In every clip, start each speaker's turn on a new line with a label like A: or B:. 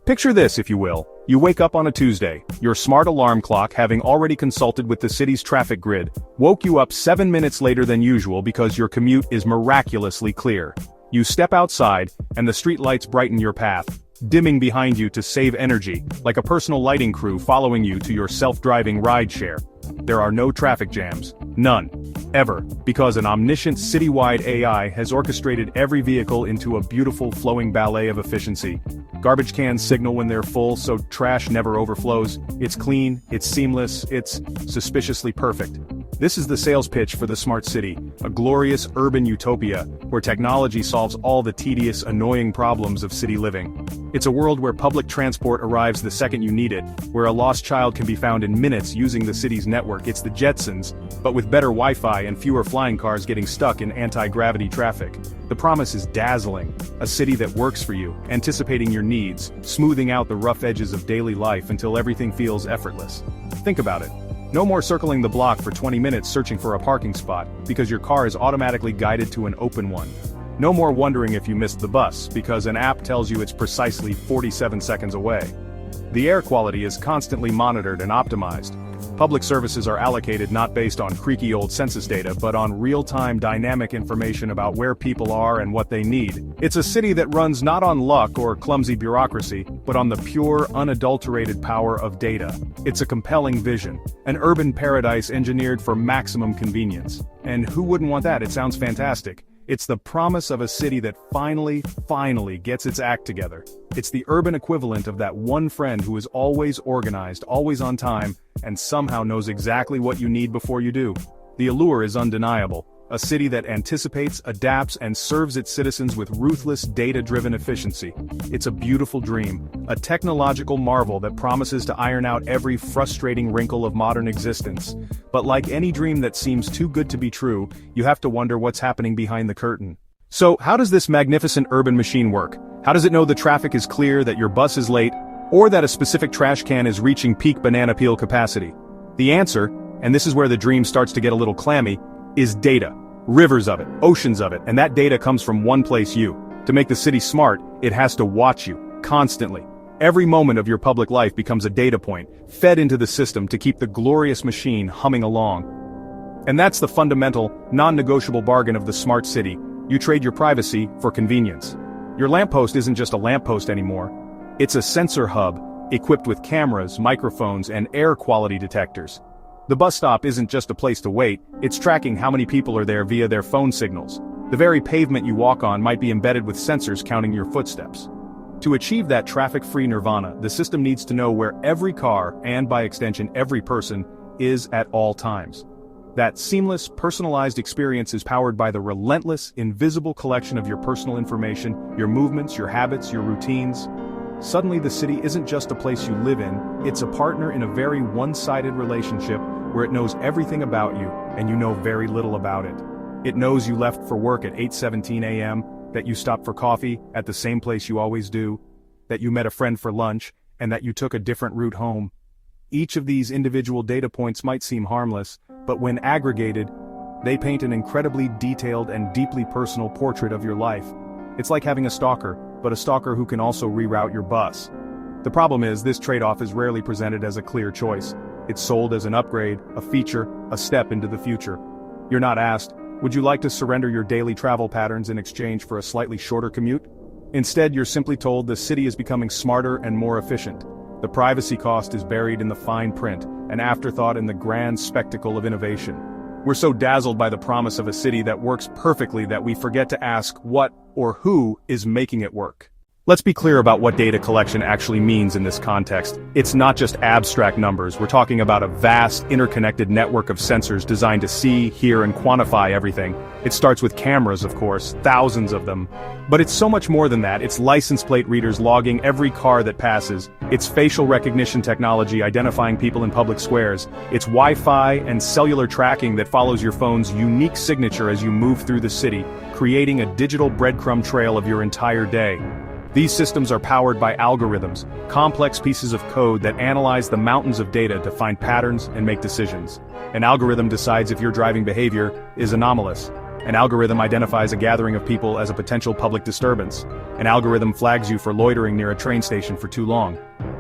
A: Picture this, if you will. You wake up on a Tuesday. Your smart alarm clock, having already consulted with the city's traffic grid, woke you up 7 minutes later than usual because your commute is miraculously clear. You step outside, and the street lights brighten your path, dimming behind you to save energy, like a personal lighting crew following you to your self-driving rideshare. There are no traffic jams. None. Ever. Because an omniscient citywide AI has orchestrated every vehicle into a beautiful flowing ballet of efficiency. Garbage cans signal when they're full so trash never overflows. It's clean, it's seamless, it's suspiciously perfect. This is the sales pitch for the smart city, a glorious urban utopia where technology solves all the tedious, annoying problems of city living. It's a world where public transport arrives the second you need it, where a lost child can be found in minutes using the city's network. It's the Jetsons, but with better Wi-Fi and fewer flying cars getting stuck in anti-gravity traffic. The promise is dazzling, a city that works for you, anticipating your needs, smoothing out the rough edges of daily life until everything feels effortless. Think about it. No more circling the block for 20 minutes searching for a parking spot, because your car is automatically guided to an open one. No more wondering if you missed the bus, because an app tells you it's precisely 47 seconds away. The air quality is constantly monitored and optimized. Public services are allocated not based on creaky old census data but on real-time dynamic information about where people are and what they need. It's a city that runs not on luck or clumsy bureaucracy, but on the pure, unadulterated power of data. It's a compelling vision, an urban paradise engineered for maximum convenience. And who wouldn't want that? It sounds fantastic. It's the promise of a city that finally gets its act together. It's the urban equivalent of that one friend who is always organized, always on time, and somehow knows exactly what you need before you do. The allure is undeniable. A city that anticipates, adapts, and serves its citizens with ruthless, data-driven efficiency. It's a beautiful dream, a technological marvel that promises to iron out every frustrating wrinkle of modern existence. But like any dream that seems too good to be true, you have to wonder what's happening behind the curtain. So, how does this magnificent urban machine work? How does it know the traffic is clear, that your bus is late, or that a specific trash can is reaching peak banana peel capacity? The answer, and this is where the dream starts to get a little clammy, is data. Rivers of it, oceans of it, and that data comes from one place: you. To make the city smart, it has to watch you, constantly. Every moment of your public life becomes a data point, fed into the system to keep the glorious machine humming along. And that's the fundamental, non-negotiable bargain of the smart city. You trade your privacy for convenience. Your lamppost isn't just a lamppost anymore. It's a sensor hub, equipped with cameras, microphones, and air quality detectors. The bus stop isn't just a place to wait, it's tracking how many people are there via their phone signals. The very pavement you walk on might be embedded with sensors counting your footsteps. To achieve that traffic-free nirvana, the system needs to know where every car, and by extension every person, is at all times. That seamless, personalized experience is powered by the relentless, invisible collection of your personal information, your movements, your habits, your routines. Suddenly the city isn't just a place you live in, it's a partner in a very one-sided relationship where it knows everything about you, and you know very little about it. It knows you left for work at 8:17 a.m., that you stopped for coffee at the same place you always do, that you met a friend for lunch, and that you took a different route home. Each of these individual data points might seem harmless, but when aggregated, they paint an incredibly detailed and deeply personal portrait of your life. It's like having a stalker, but a stalker who can also reroute your bus. The problem is, this trade-off is rarely presented as a clear choice. It's sold as an upgrade, a feature, a step into the future. You're not asked, would you like to surrender your daily travel patterns in exchange for a slightly shorter commute? Instead, you're simply told the city is becoming smarter and more efficient. The privacy cost is buried in the fine print, an afterthought in the grand spectacle of innovation. We're so dazzled by the promise of a city that works perfectly that we forget to ask what or who is making it work. Let's be clear about what data collection actually means in this context. It's not just abstract numbers. We're talking about a vast, interconnected network of sensors designed to see, hear, and quantify everything. It starts with cameras, of course, thousands of them. But it's so much more than that. It's license plate readers logging every car that passes. It's facial recognition technology identifying people in public squares. It's Wi-Fi and cellular tracking that follows your phone's unique signature as you move through the city, creating a digital breadcrumb trail of your entire day. These systems are powered by algorithms, complex pieces of code that analyze the mountains of data to find patterns and make decisions. An algorithm decides if your driving behavior is anomalous. An algorithm identifies a gathering of people as a potential public disturbance. An algorithm flags you for loitering near a train station for too long.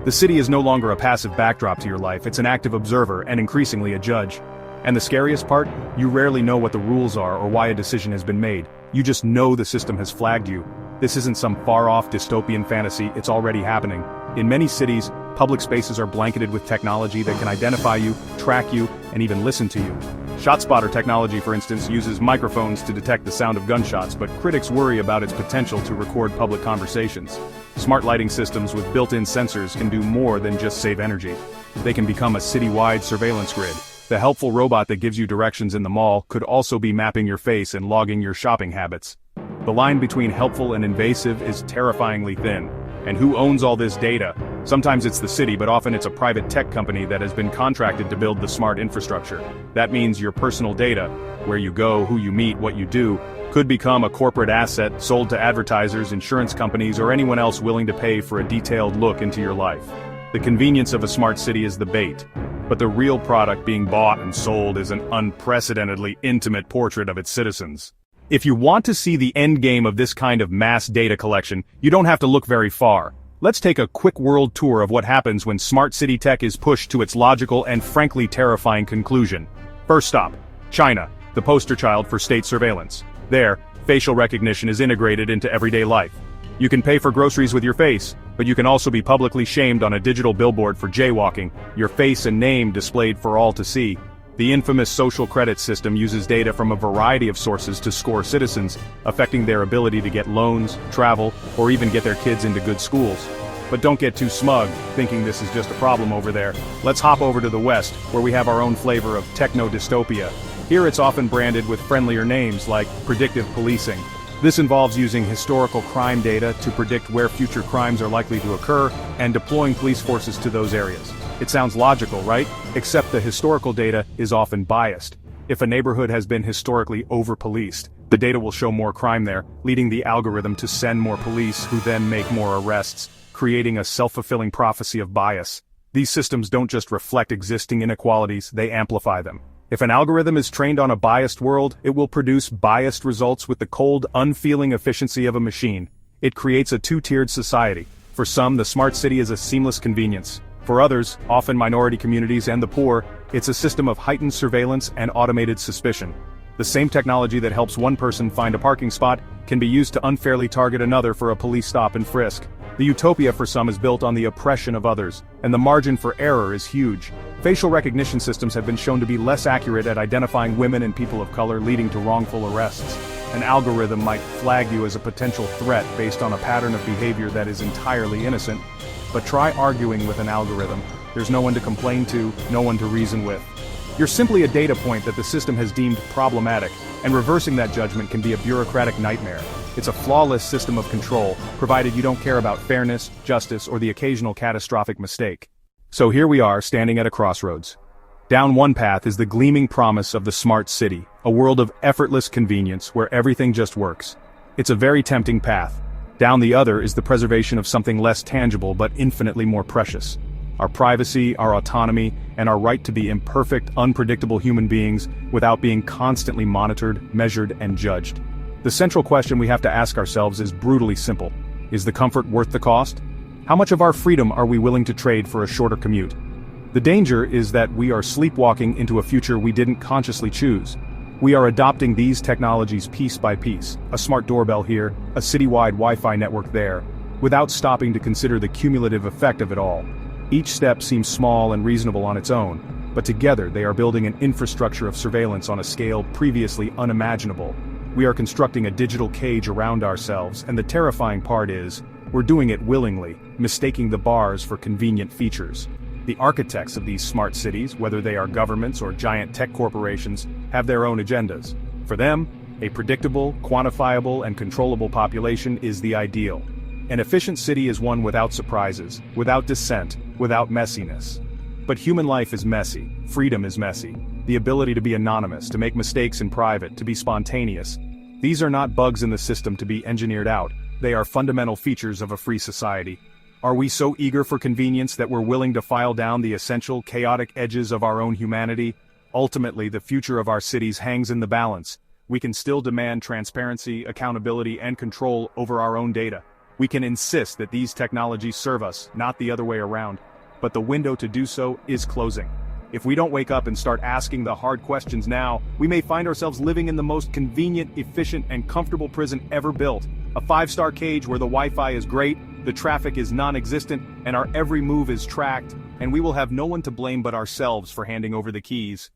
A: The city is no longer a passive backdrop to your life, it's an active observer and increasingly a judge. And the scariest part? You rarely know what the rules are or why a decision has been made. You just know the system has flagged you. This isn't some far-off dystopian fantasy, it's already happening. In many cities, public spaces are blanketed with technology that can identify you, track you, and even listen to you. ShotSpotter technology, for instance, uses microphones to detect the sound of gunshots, but critics worry about its potential to record public conversations. Smart lighting systems with built-in sensors can do more than just save energy. They can become a city-wide surveillance grid. The helpful robot that gives you directions in the mall could also be mapping your face and logging your shopping habits. The line between helpful and invasive is terrifyingly thin. And who owns all this data? Sometimes it's the city, but often it's a private tech company that has been contracted to build the smart infrastructure. That means your personal data, where you go, who you meet, what you do, could become a corporate asset sold to advertisers, insurance companies, or anyone else willing to pay for a detailed look into your life. The convenience of a smart city is the bait, but the real product being bought and sold is an unprecedentedly intimate portrait of its citizens. If you want to see the end game of this kind of mass data collection, you don't have to look very far. Let's take a quick world tour of what happens when smart city tech is pushed to its logical and frankly terrifying conclusion. First stop, China, the poster child for state surveillance. There, facial recognition is integrated into everyday life. You can pay for groceries with your face, but you can also be publicly shamed on a digital billboard for jaywalking, your face and name displayed for all to see. The infamous social credit system uses data from a variety of sources to score citizens, affecting their ability to get loans, travel, or even get their kids into good schools. But don't get too smug, thinking this is just a problem over there. Let's hop over to the West, where we have our own flavor of techno-dystopia. Here it's often branded with friendlier names like predictive policing. This involves using historical crime data to predict where future crimes are likely to occur and deploying police forces to those areas. It sounds logical, right? Except the historical data is often biased. If a neighborhood has been historically over-policed, the data will show more crime there, leading the algorithm to send more police who then make more arrests, creating a self-fulfilling prophecy of bias. These systems don't just reflect existing inequalities, they amplify them. If an algorithm is trained on a biased world, it will produce biased results with the cold, unfeeling efficiency of a machine. It creates a two-tiered society. For some, the smart city is a seamless convenience. For others, often minority communities and the poor, it's a system of heightened surveillance and automated suspicion. The same technology that helps one person find a parking spot can be used to unfairly target another for a police stop and frisk. The utopia for some is built on the oppression of others, and the margin for error is huge. Facial recognition systems have been shown to be less accurate at identifying women and people of color, leading to wrongful arrests. An algorithm might flag you as a potential threat based on a pattern of behavior that is entirely innocent. But try arguing with an algorithm. There's no one to complain to, no one to reason with. You're simply a data point that the system has deemed problematic, and reversing that judgment can be a bureaucratic nightmare. It's a flawless system of control, provided you don't care about fairness, justice, or the occasional catastrophic mistake. So here we are, standing at a crossroads. Down one path is the gleaming promise of the smart city, a world of effortless convenience where everything just works. It's a very tempting path. Down the other is the preservation of something less tangible but infinitely more precious. Our privacy, our autonomy, and our right to be imperfect, unpredictable human beings without being constantly monitored, measured, and judged. The central question we have to ask ourselves is brutally simple. Is the comfort worth the cost? How much of our freedom are we willing to trade for a shorter commute? The danger is that we are sleepwalking into a future we didn't consciously choose. We are adopting these technologies piece by piece, a smart doorbell here, a citywide Wi-Fi network there, without stopping to consider the cumulative effect of it all. Each step seems small and reasonable on its own, but together they are building an infrastructure of surveillance on a scale previously unimaginable. We are constructing a digital cage around ourselves, and the terrifying part is, we're doing it willingly, mistaking the bars for convenient features. The architects of these smart cities, whether they are governments or giant tech corporations, have their own agendas. For them, a predictable, quantifiable, and controllable population is the ideal. An efficient city is one without surprises, without dissent, without messiness. But human life is messy, freedom is messy. The ability to be anonymous, to make mistakes in private, to be spontaneous. These are not bugs in the system to be engineered out, they are fundamental features of a free society. Are we so eager for convenience that we're willing to file down the essential, chaotic edges of our own humanity? Ultimately, the future of our cities hangs in the balance. We can still demand transparency, accountability, and control over our own data. We can insist that these technologies serve us, not the other way around. But the window to do so is closing. If we don't wake up and start asking the hard questions now, we may find ourselves living in the most convenient, efficient, and comfortable prison ever built. A 5-star cage where the Wi-Fi is great, the traffic is non-existent, and our every move is tracked, and we will have no one to blame but ourselves for handing over the keys.